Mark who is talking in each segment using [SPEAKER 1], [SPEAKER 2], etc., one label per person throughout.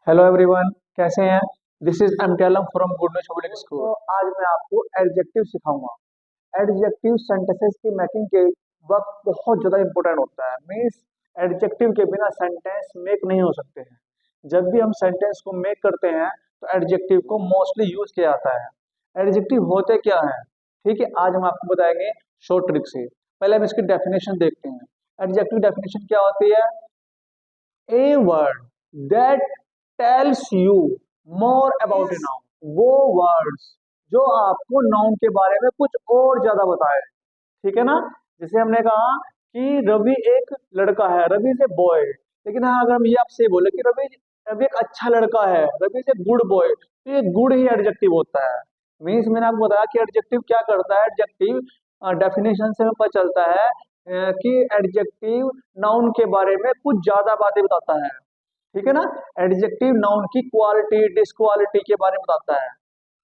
[SPEAKER 1] Hello everyone, कैसे हैं। This is एमटेलम from good news public school. तो आज मैं आपको एडजेक्टिव सिखाऊंगा। एडजेक्टिव सेंटेंसेस की मेकिंग के वक्त बहुत ज़्यादा इंपॉर्टेंट होता है। मीन्स एडजेक्टिव के बिना सेंटेंस मेक नहीं हो सकते हैं। जब भी हम सेंटेंस को मेक करते हैं तो एडजेक्टिव को मोस्टली यूज किया जाता है। एडजेक्टिव होते क्या हैं, ठीक है, आज हम आपको बताएंगे शॉर्ट ट्रिक से। पहले हम इसकी डेफिनेशन देखते हैं। एडजेक्टिव डेफिनेशन क्या होती है? A word that tells you more about a noun. वो वर्ड्स जो आपको नाउन के बारे में कुछ और ज्यादा बताए, ठीक है ना। जैसे हमने कहा कि रवि एक लड़का है, रवि से बॉय। लेकिन हाँ, अगर हम ये आपसे बोले कि रवि रवि एक अच्छा लड़का है, रवि से गुड बॉय, तो ये गुड ही एडजेक्टिव होता है। मीन्स मैंने आपको बताया कि एडजेक्टिव क्या करता है। एडजेक्टिव डेफिनेशन से हमें पता चलता है कि एडजेक्टिव नाउन के बारे में कुछ ज्यादा बातें बताता है, ठीक है ना। एडजेक्टिव नाउन की क्वालिटी डिसक्वालिटी के बारे में बताता है।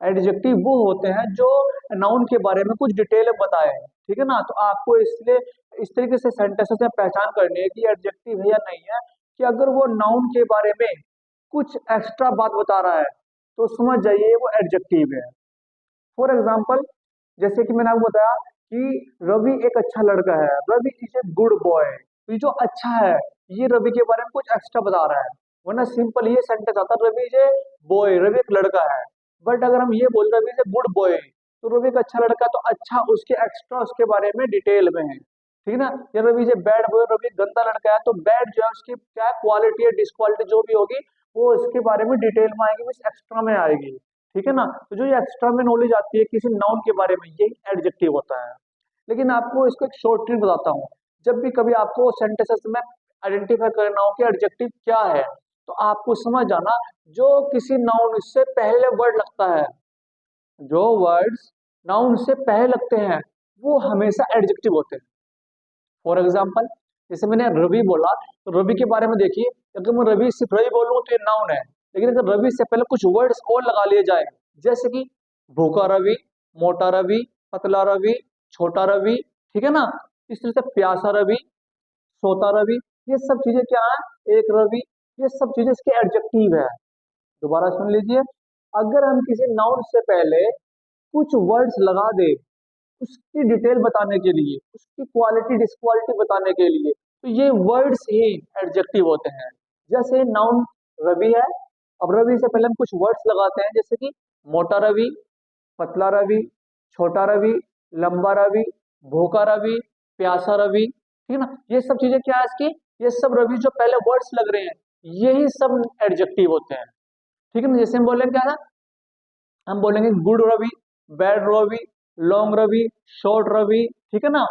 [SPEAKER 1] एडजेक्टिव वो होते हैं जो नाउन के बारे में कुछ डिटेल में बताए, ठीक है ना। तो आपको इसलिए इस तरीके से सेंटेंसेस में पहचान करनी है कि एडजेक्टिव है या नहीं है, कि अगर वो नाउन के बारे में कुछ एक्स्ट्रा बात बता रहा है तो समझ जाइए वो एडजेक्टिव है। फॉर एग्जाम्पल, जैसे कि मैंने आपको बताया कि रवि एक अच्छा लड़का है, Ravi is a good boy. ये जो अच्छा है, ये रवि के बारे में कुछ एक्स्ट्रा बता रहा है। वरना सिंपल ये सेंटेंस आता है, Ravi is a boy, Ravi एक लड़का है। बट अगर हम ये बोल Ravi is a good boy, तो रवि एक अच्छा लड़का, तो अच्छा उसके एक्स्ट्रा उसके बारे में डिटेल में है, ठीक है ना। या Ravi is a bad boy, Ravi एक गंदा लड़का है, तो बैड जो है उसकी क्या क्वालिटी है डिसक्वालिटी जो भी होगी वो इसके बारे में डिटेल में आएगी, मीन्स एक्स्ट्रा में आएगी, ठीक है ना। तो जो ये एक्स्ट्रा में नॉलेज आती है किसी नाउन के बारे में, यही एडजेक्टिव होता है। लेकिन आपको इसको एक शॉर्ट ट्रिक बताता हूँ। जब भी कभी आपको सेंटेंसेस में आइडेंटिफाई करना हो कि एडजेक्टिव क्या है, तो आपको समझ जाना जो किसी नाउन से पहले वर्ड लगता है, जो वर्ड्स नाउन से पहले लगते हैं वो हमेशा एडजेक्टिव होते हैं। फॉर एग्जाम्पल, जैसे मैंने रवि बोला, तो रवि के बारे में देखिए, अगर मैं रवि सिर्फ रवि बोलूँ तो ये नाउन है। लेकिन अगर रवि से पहले कुछ वर्ड्स और लगा लिए जाए, जैसे कि भूखा रवि, मोटा रवि, पतला रवि, छोटा रवि, ठीक है ना। इस तरह से प्यासा रवि, सोता रवि, ये सब चीजें क्या है, एक रवि, ये सब चीजें इसके एडजेक्टिव है। दोबारा सुन लीजिए, अगर हम किसी नाउन से पहले कुछ वर्ड्स लगा दे उसकी डिटेल बताने के लिए, उसकी क्वालिटी डिसक्वालिटी बताने के लिए, तो ये वर्ड्स ही एडजेक्टिव होते हैं। जैसे नाउन रवि है, अब रवि से पहले हम कुछ वर्ड्स लगाते हैं, जैसे कि मोटा रवि, पतला रवि, छोटा रवि, लंबा रवि, भूखा रवि, प्यासा रवि, ठीक है ना। ये सब चीजें क्या है इसकी, ये सब रवि जो पहले वर्ड्स लग रहे हैं यही सब एडजेक्टिव होते हैं, ठीक है ना। जैसे हम बोलेंगे क्या ना, हम बोलेंगे good Ravi, bad Ravi, long Ravi, short Ravi, ठीक है ना,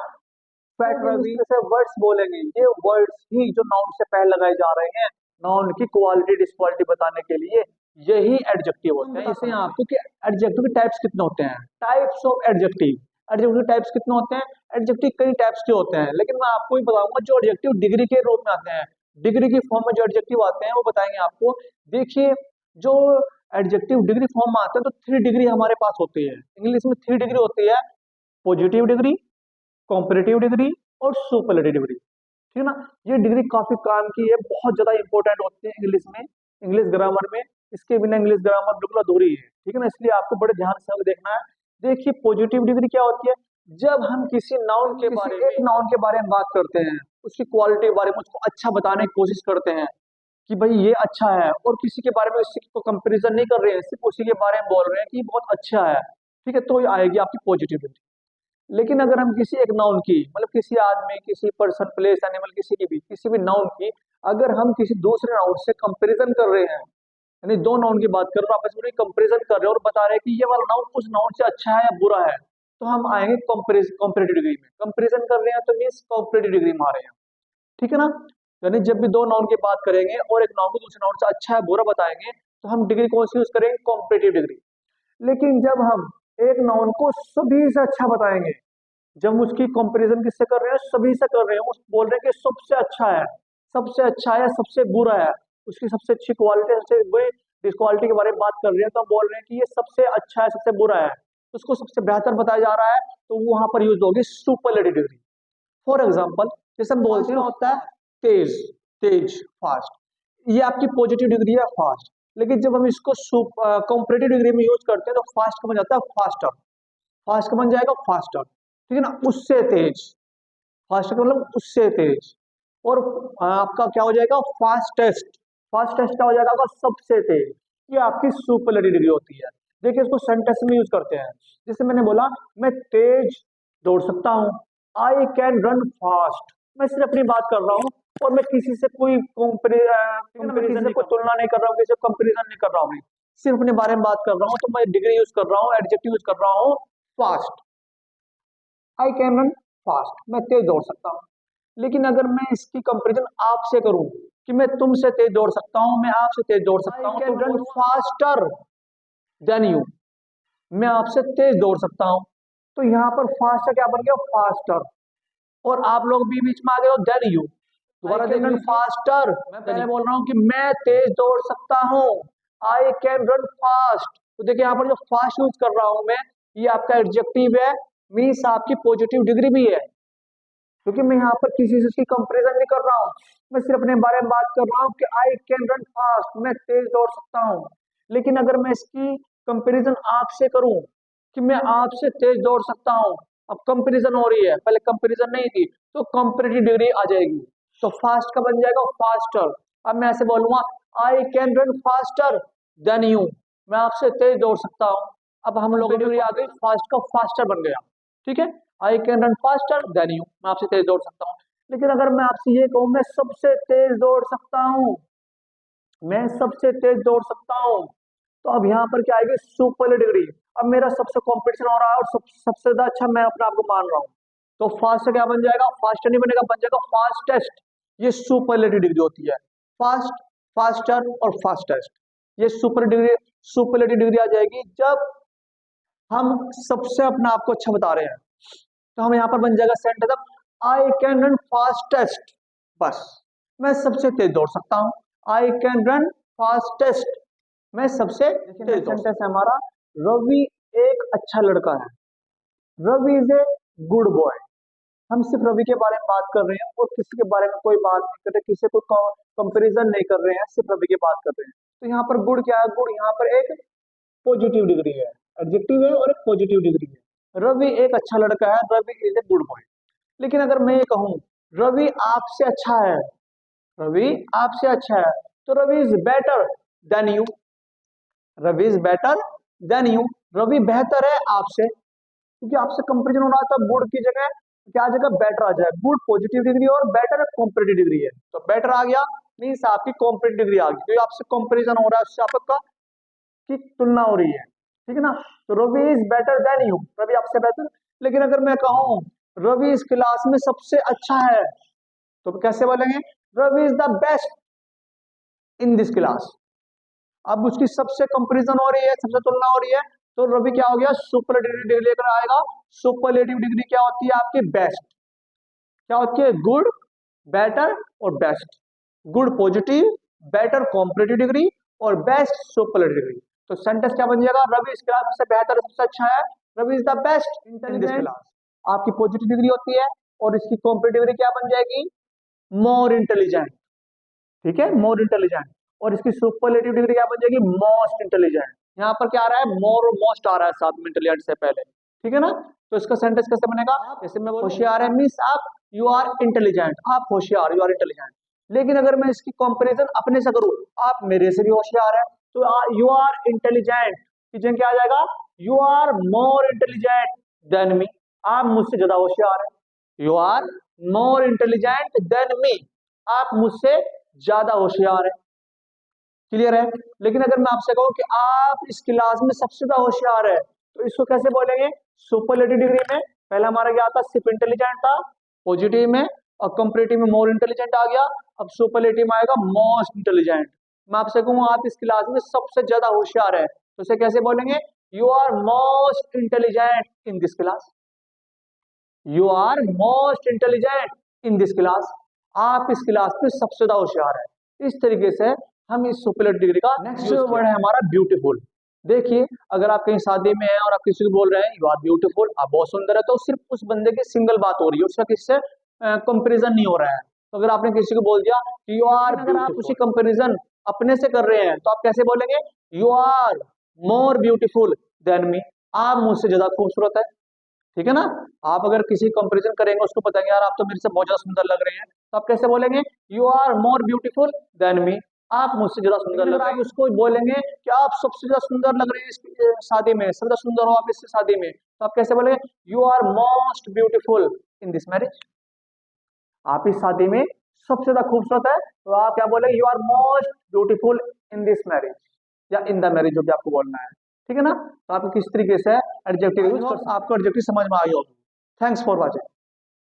[SPEAKER 1] फैट रवि, जैसे वर्ड्स बोलेंगे, ये वर्ड्स ही जो नाउन से पहले लगाए जा रहे हैं नाउन की क्वालिटी डिसक्वालिटी बताने के लिए, यही एडजेक्टिव होते हैं। इसे आपको कि एडजेक्टिव के टाइप्स कितने होते हैं, टाइप्स ऑफ एडजेक्टिव। एडजेक्टिव के टाइप्स कितने होते हैं? एडजेक्टिव कई टाइप्स के होते हैं, लेकिन मैं आपको ही बताऊंगा जो एडजेक्टिव डिग्री के रूप में आते हैं, डिग्री की फॉर्म में जो एडजेक्टिव आते हैं वो बताएंगे आपको। देखिए, जो एडजेक्टिव डिग्री फॉर्म में आते हैं तो 3 डिग्री हमारे पास होती है। इंग्लिश में 3 डिग्री होती है, पॉजिटिव डिग्री, कॉम्परेटिव डिग्री और सुपरलेटिव डिग्री, ठीक है ना। ये डिग्री काफी काम की है, बहुत ज्यादा इंपॉर्टेंट होती है इंग्लिश में, इंग्लिश ग्रामर में। इसके बिना इंग्लिश ग्रामर बिल्कुल अधूरी है, ठीक है ना। इसलिए आपको बड़े ध्यान से हमें देखना है। देखिए, पॉजिटिव डिग्री क्या होती है? जब हम किसी नाउन के बारे में, एक नाउन के बारे में बात करते हैं, उसकी क्वालिटी के बारे में उसको अच्छा बताने की कोशिश करते हैं कि भाई ये अच्छा है, और किसी के बारे में उसी को कंपैरिजन नहीं कर रहे हैं, सिर्फ उसी के बारे में बोल रहे हैं कि ये बहुत अच्छा है, ठीक है, तो ये आएगी आपकी पॉजिटिव डिग्री। लेकिन अगर हम किसी एक नाउन की, मतलब किसी आदमी, किसी पर्सन, प्लेस, एनिमल, किसी की भी, किसी भी नाउन की अगर हम किसी दूसरे नाउन से कंपैरिजन कर रहे हैं, यानी दो नाउन की बात कर रहे हो, आपस में कंपैरिजन कर रहे हो और बता रहे हैं कि ये वाला नाउन उस नाउन से अच्छा है या बुरा है, तो हम आएंगे कंपेरेटिव डिग्री में। कंपैरिजन कर रहे हैं तो मीन्स कंपेरेटिव डिग्री में आ रहे हैं, ठीक है ना। यानी जब भी दो नाउन की बात करेंगे और एक नाउन को दूसरे नाउन से अच्छा है बुरा बताएंगे, तो हम डिग्री कौन सी यूज करेंगे? Competitive degree. लेकिन जब हम एक नाउन को सभी से अच्छा बताएंगे, जब उसकी कंपैरिजन किससे कर रहे हैं? सभी से कर रहे हैं, उस बोल रहे हैं कि सबसे अच्छा है, सबसे अच्छा है, सबसे बुरा है, उसकी सबसे अच्छी क्वालिटी, सबसे बुरी डिसक्वालिटी के बारे में बात कर रहे हैं, तो हम बोल रहे हैं कि ये सबसे अच्छा है, सबसे बुरा है, उसको सबसे बेहतर बताया जा रहा है, तो वहां पर यूज होगी सुपरलेटिव डिग्री। फॉर एग्जाम्पल, जैसे हम बोलते हैं होता है तेज, तेज, फास्ट, ये आपकी पॉजिटिव डिग्री है, फास्ट। लेकिन जब हम इसको कॉम्परेटिव डिग्री में यूज करते हैं तो फास्ट का बन जाता है फास्टर। फास्ट का बन जाएगा फास्टर, ठीक है ना, उससे तेज। फास्ट का मतलब उससे तेज। और आपका क्या हो जाएगा फास्टेस्ट। फास्टेस्ट क्या हो जाएगा आपका सबसे तेज। ये आपकी सुपरलेटिव डिग्री होती है। देखिए इसको सेंटेंस में यूज करते हैं। जैसे मैंने बोला मैं तेज दौड़ सकता हूँ, आई कैन रन फास्ट। मैं सिर्फ अपनी बात कर रहा हूँ और मैं किसी से कोई किसी से कोई तुलना नहीं कर रहा हूँ, किसी से कंपेरिजन नहीं कर रहा हूँ, सिर्फ अपने बारे में बात कर रहा हूँ। तो मैं डिग्री यूज कर रहा हूँ, एडजेक्टिव यूज कर रहा हूँ fast. I can run fast, मैं तेज दौड़ सकता हूँ। लेकिन अगर मैं इसकी कंपैरिजन आपसे करूं कि मैं तुमसे तेज दौड़ सकता हूं, मैं आपसे तेज दौड़ सकता हूं, तो रन फास्टर देन यू, मैं आपसे तेज दौड़ सकता हूं। तो यहाँ पर फास्टर क्या बन गया फास्टर, और आप लोग भी बीच में आ गए हो देन यू। दोबारा देख रन फास्टर, मैं पहले बोल रहा हूँ कि मैं तेज दौड़ सकता हूँ, आई कैन रन फास्ट। तो देखिए यहाँ पर जो फास्ट यूज कर रहा हूं मैं, ये आपका एडजेक्टिव है, मीन्स आपकी पॉजिटिव डिग्री भी है, क्योंकि मैं यहाँ पर किसी से उसकी कंपैरिजन नहीं कर रहा हूँ, मैं सिर्फ अपने बारे में बात कर रहा हूँ कि आई कैन रन फास्ट, मैं तेज दौड़ सकता हूँ। लेकिन अगर मैं इसकी कंपैरिजन आपसे करूं कि मैं आपसे तेज दौड़ सकता हूँ, अब कंपैरिजन हो रही है, पहले कंपैरिजन नहीं थी, तो कंपैरेटिव डिग्री आ जाएगी। तो फास्ट का बन जाएगा फास्टर। अब मैं ऐसे बोलूंगा I can run faster than you, मैं आपसे तेज दौड़ सकता हूँ। अब हम लोगों की डिग्री आ गई, फास्ट का फास्टर बन गया, ठीक है। I can run faster than you, मैं आपसे तेज दौड़ सकता हूँ। लेकिन अगर मैं आपसे ये कहूँ मैं सबसे तेज दौड़ सकता हूँ, मैं सबसे तेज दौड़ सकता हूँ, तो अब यहाँ पर क्या आएगी सुपरलेटिव डिग्री। अब मेरा सबसे कंपटीशन हो रहा है और सबसे ज्यादा अच्छा मैं अपने आप को मान रहा हूँ, तो फास्ट क्या बन जाएगा, फास्ट नहीं बनेगा, बन जाएगा फास्टेस्ट। ये सुपरलेटिव डिग्री होती है, फास्ट, फास्टर और फास्टेस्ट। ये सुपरलेटिव डिग्री आ जाएगी जब हम सबसे अपने आप को अच्छा बता रहे हैं। तो हम यहाँ पर बन जाएगा sentence I can run fastest, बस मैं सबसे तेज दौड़ सकता हूँ, आई कैन रन फास्टेस्ट, मैं सबसे तेज। सेंटेंस है हमारा रवि एक अच्छा लड़का है, Ravi is a good boy. हम सिर्फ रवि के बारे में बात कर रहे हैं और किसी के बारे में कोई बात नहीं कर रहे, किसी को कंपैरिजन नहीं कर रहे हैं, सिर्फ रवि की बात कर रहे हैं। तो यहाँ पर गुड क्या है, गुड यहाँ पर एक पॉजिटिव डिग्री है, एडजेक्टिव है और एक पॉजिटिव डिग्री है। रवि एक अच्छा लड़का है, Ravi is a good boy. लेकिन अगर मैं ये कहूँ रवि आपसे अच्छा है, रवि आपसे अच्छा है, तो Ravi is better than you, Ravi is better than you, Ravi बेहतर है आपसे। क्योंकि आपसे कंपेरिजन हो रहा था, गुड की जगह क्या आ जाएगा बेटर आ जाएगा। गुड पॉजिटिव डिग्री और बेटर कॉम्पिटिटिव डिग्री है, तो बेटर आ गया मीन्स आपकी कॉम्पिटिटिव डिग्री आ गई, क्योंकि आपसे कंपेरिजन हो रहा है, उससे आपका की तुलना हो रही है, ठीक है ना। तो Ravi is better than you, Ravi आपसे बेहतर। लेकिन अगर मैं कहूँ रवि इस क्लास में सबसे अच्छा है, तो कैसे बोलेंगे Ravi is the best in this class. अब उसकी सबसे कंपैरिजन हो रही है, सबसे तुलना हो रही है, तो रवि क्या हो गया सुपरलेटिव डिग्री लेकर आएगा। सुपरलेटिव डिग्री क्या होती है आपकी बेस्ट, क्या होती है गुड, बेटर और best. Good positive, better competitive degree और बेस्ट सुपरलेटिव डिग्री। तो सेंटेंस क्या बन जाएगा, रवि इस क्लास में सबसे बेहतर, सबसे अच्छा है, Ravi is the best in this class. आपकी पॉजिटिव डिग्री होती है और इसकी कॉम्पिटिटिव डिग्री क्या बन जाएगी मोर इंटेलिजेंट, ठीक है, मोर इंटेलिजेंट। और इसकी सुपरलेटिव डिग्री क्या बन जाएगी मोस्ट इंटेलिजेंट। यहाँ पर क्या आ रहा है मोर और मोस्ट आ रहा है साथ में इंटेलिजेंट से पहले, ठीक है ना। तो इसका सेंटेंस कैसे बनेगा, जैसे मैं होशियार है मीन्स आप यू आर इंटेलिजेंट, आप होशियार यू आर इंटेलिजेंट। लेकिन अगर मैं इसकी कंपैरिजन अपने से करूं, आप मेरे से भी होशियार है, तो यू आर इंटेलिजेंट की जगह क्या आ जाएगा you are more intelligent than me, आप मुझसे ज्यादा होशियार है। You are more intelligent than me, आप मुझसे ज्यादा होशियार है, क्लियर है। लेकिन अगर मैं आपसे कहूं कि आप इस क्लास में सबसे ज्यादा होशियार है, तो इसको कैसे बोलेंगे सुपरलेटिव डिग्री में पहला हमारा क्या था सिर्फ इंटेलिजेंट था पॉजिटिव में, और कंपैरेटिव में मोर इंटेलिजेंट आ गया, अब सुपरलेटिव में आएगा मोस्ट इंटेलिजेंट। मैं आपसे कहूँ आप इस क्लास में सबसे ज्यादा होशियार है, तो इसे कैसे बोलेंगे you are most intelligent in this class, you are most intelligent in this class, आप इस क्लास में सबसे ज्यादा होशियार है। इस तरीके से हम इस सुपरलेटिव डिग्री का नेक्स्ट वर्ड है हमारा ब्यूटीफुल। देखिए अगर आप कहीं शादी में हैं और आप किसी को बोल रहे हैं यू आर ब्यूटीफुल, आप बहुत सुंदर है, तो सिर्फ उस बंदे की सिंगल बात हो रही है, उसका किससे कंपैरिजन नहीं हो रहा है। तो अगर आपने किसी को बोल दिया कि यू आर, अगर आप उसी कंपैरिजन अपने से कर रहे हैं तो आप कैसे बोलेंगे, you are more beautiful than me, आप मुझसे ज्यादा खूबसूरत है। ठीक है ना। आप अगर किसी कंपैरिजन करेंगे उसको बताएंगे यार आप तो मेरे से बहुत ज्यादा सुंदर लग रहे हैं, तो आप कैसे बोलेंगे, you are more beautiful than me, आप मुझसे ज्यादा सुंदर लग रहे हैं। आप उसको बोलेंगे कि आप सबसे ज्यादा सुंदर लग रहे हैं इस शादी में, सबसे ज्यादा सुंदर हो आप इस शादी में, तो आप कैसे बोलेंगे, you are most beautiful in this marriage, आप इस शादी में सबसे ज्यादा खूबसूरत है, तो आप क्या बोलेंगे, you are most beautiful in this marriage, या इन द मैरिज, जो भी आपको बोलना है। ठीक है ना। तो आप किस तरीके से एडजेक्टिव यूज कर, आपको एडजेक्टिव समझ में आई होगी। Thanks for watching.